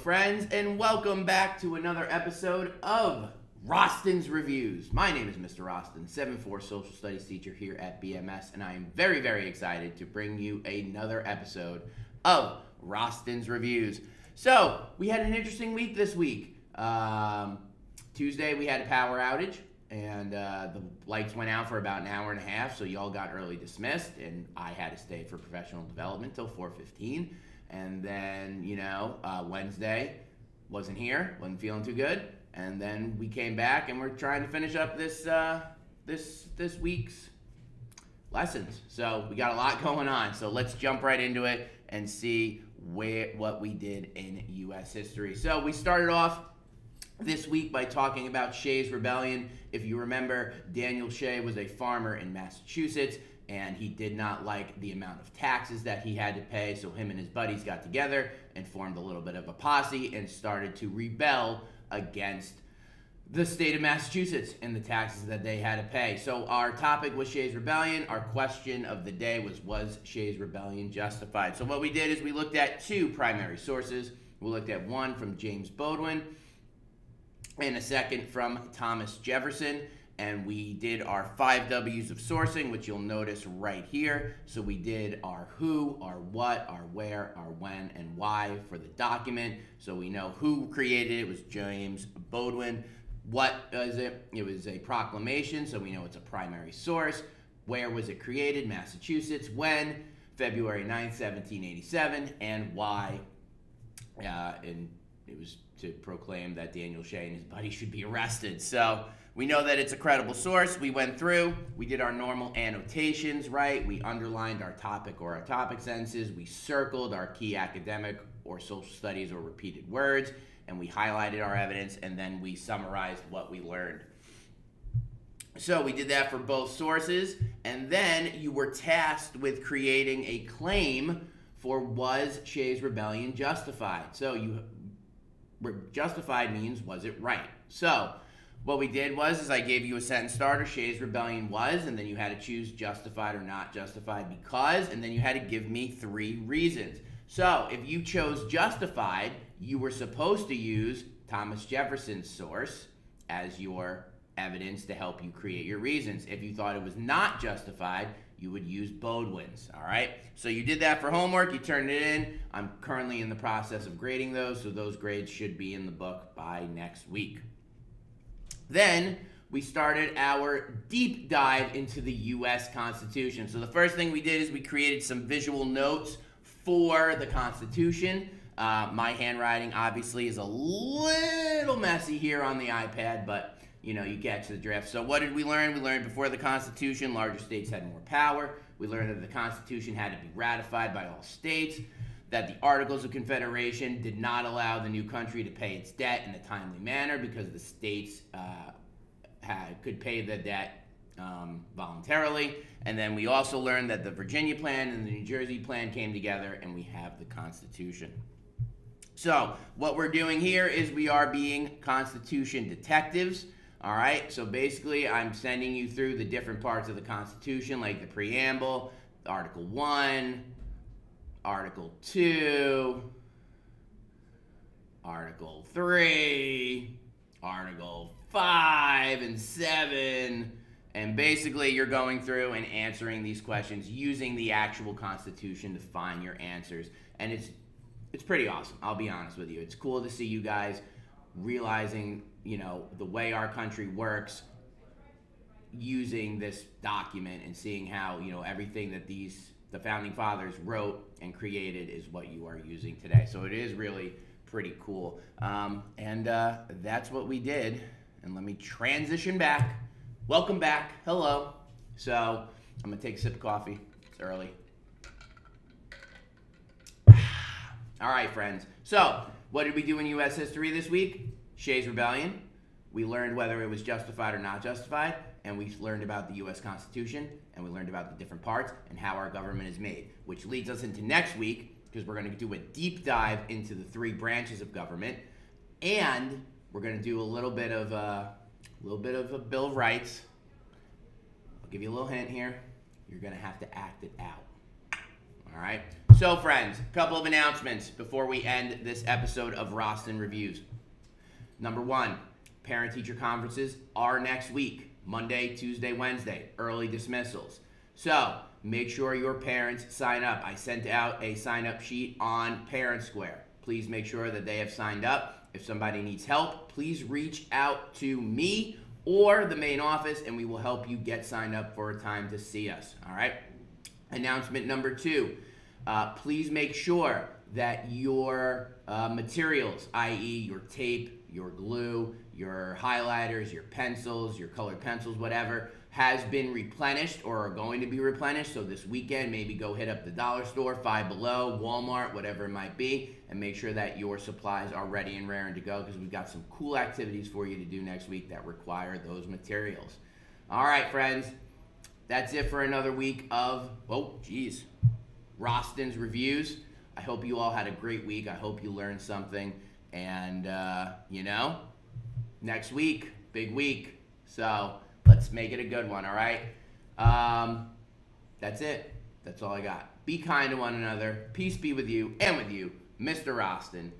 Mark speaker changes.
Speaker 1: friends, and welcome back to another episode of Rosten's Reviews. My name is Mr. Rosten, 7-4 social studies teacher here at BMS, and I am very, very excited to bring you another episode of Rosten's Reviews. So, we had an interesting week this week. Tuesday, we had a power outage, and the lights went out for about an hour and a half, so y'all got early dismissed, and I had to stay for professional development till 4:15. And then, Wednesday, wasn't here, wasn't feeling too good. And then we came back and we're trying to finish up this week's lessons. So we got a lot going on. So let's jump right into it and see what we did in U.S. history. So we started off this week by talking about Shay's Rebellion. If you remember, Daniel Shay was a farmer in Massachusetts, and he did not like the amount of taxes that he had to pay, so him and his buddies got together and formed a little bit of a posse and started to rebel against the state of Massachusetts and the taxes that they had to pay. So our topic was Shay's Rebellion. Our question of the day was Shay's Rebellion justified? So what we did is we looked at two primary sources. We looked at one from James Baldwin and a second from Thomas Jefferson. And we did our 5 W's of sourcing, which you'll notice right here. So we did our who, our what, our where, our when, and why for the document. So we know who created it. It was James Baldwin. What was it? It was a proclamation, so we know it's a primary source. Where was it created? Massachusetts. When? February 9th, 1787. And why? And it was to proclaim that Daniel Shay and his buddy should be arrested. So we know that it's a credible source. We went through, we did our normal annotations, right? We underlined our topic or our topic sentences. We circled our key academic or social studies or repeated words, and we highlighted our evidence, and then we summarized what we learned. So we did that for both sources, and then you were tasked with creating a claim for was Shay's Rebellion justified? So justified means was it right? So what we did was I gave you a sentence starter, Shay's Rebellion was, and then you had to choose justified or not justified because, and then you had to give me 3 reasons. So if you chose justified, you were supposed to use Thomas Jefferson's source as your evidence to help you create your reasons. If you thought it was not justified, you would use Baldwin's, all right? So you did that for homework, you turned it in. I'm currently in the process of grading those, so those grades should be in the book by next week. Then we started our deep dive into the U.S. Constitution. So the first thing we did is we created some visual notes for the Constitution. My handwriting obviously is a little messy here on the iPad, but you get to the drift. So what did we learn? We learned before the Constitution, larger states had more power. We learned that the Constitution had to be ratified by all states, that the Articles of Confederation did not allow the new country to pay its debt in a timely manner because the states could pay the debt voluntarily. And then we also learned that the Virginia Plan and the New Jersey Plan came together, and we have the Constitution. So what we're doing here is we are being Constitution detectives. All right, so basically I'm sending you through the different parts of the Constitution, like the preamble, Article 1, Article 2, Article 3, Article 5 and 7, and basically you're going through and answering these questions using the actual Constitution to find your answers. And it's pretty awesome, I'll be honest with you. It's cool to see you guys realizing, the way our country works using this document and seeing how, everything that the Founding Fathers wrote and created is what you are using today. So it is really pretty cool. And that's what we did. And let me transition back. Welcome back. Hello. So I'm going to take a sip of coffee. It's early. All right, friends. So what did we do in U.S. history this week? Shay's Rebellion. We learned whether it was justified or not justified, and we learned about the U.S. Constitution, and we learned about the different parts and how our government is made, which leads us into next week, because we're going to do a deep dive into the 3 branches of government, and we're going to do a little bit of a Bill of Rights. I'll give you a little hint here. You're going to have to act it out. All right? So, friends, a couple of announcements before we end this episode of Rosten Reviews. Number one, parent-teacher conferences are next week, Monday, Tuesday, Wednesday, early dismissals. So, make sure your parents sign up. I sent out a sign-up sheet on Parent Square. Please make sure that they have signed up. If somebody needs help, please reach out to me or the main office, and we will help you get signed up for a time to see us, all right? Announcement number two, please make sure that your materials, i.e. your tape, your glue, your highlighters, your pencils, your colored pencils, whatever, has been replenished or are going to be replenished. So this weekend, maybe go hit up the dollar store, Five Below, Walmart, whatever it might be, and make sure that your supplies are ready and raring to go, because we've got some cool activities for you to do next week that require those materials. All right, friends, that's it for another week of, Rosten's Reviews. I hope you all had a great week. I hope you learned something. And, next week, big week. So let's make it a good one, all right? That's it. That's all I got. Be kind to one another. Peace be with you and with you, Mr. Rosten.